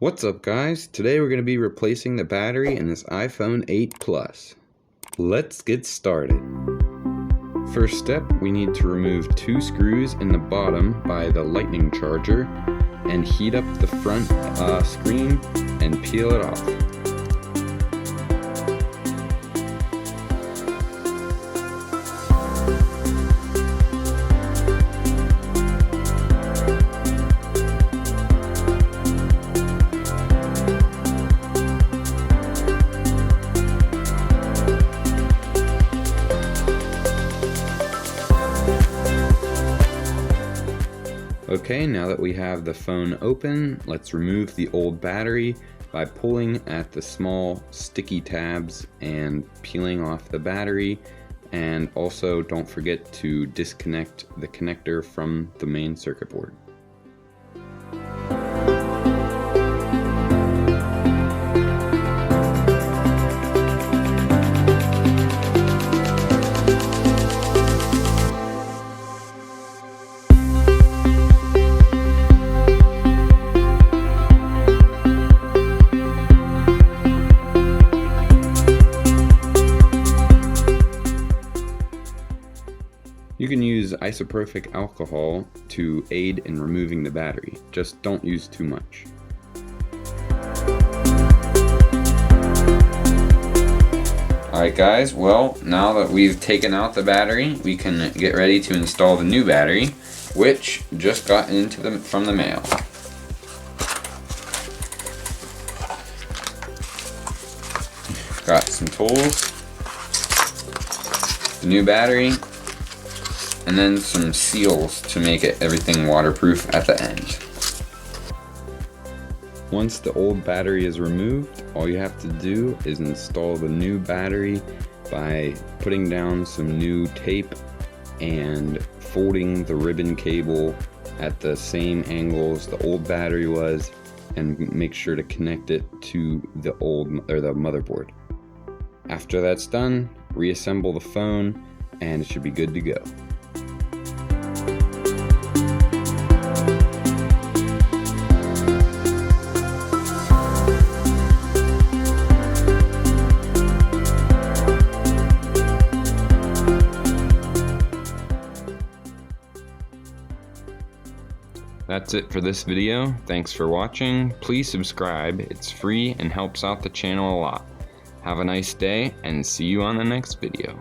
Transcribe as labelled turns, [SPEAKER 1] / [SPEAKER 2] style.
[SPEAKER 1] What's up guys? Today we're going to be replacing the battery in this iPhone 8 Plus. Let's get started. First step, we need to remove two screws in the bottom by the lightning charger and heat up the front screen and peel it off. Okay, now that we have the phone open, let's remove the old battery by pulling at the small sticky tabs and peeling off the battery. And also don't forget to disconnect the connector from the main circuit board. You can use isopropyl alcohol to aid in removing the battery. Just don't use too much. Alright guys, well, now that we've taken out the battery, we can get ready to install the new battery, which just got from the mail. Got some tools, the new battery, and then some seals to make everything waterproof at the end. Once the old battery is removed, all you have to do is install the new battery by putting down some new tape and folding the ribbon cable at the same angle as the old battery was, and make sure to connect it to the motherboard. After that's done, reassemble the phone and it should be good to go. That's it for this video. Thanks for watching. Please subscribe. It's free and helps out the channel a lot. Have a nice day and see you on the next video.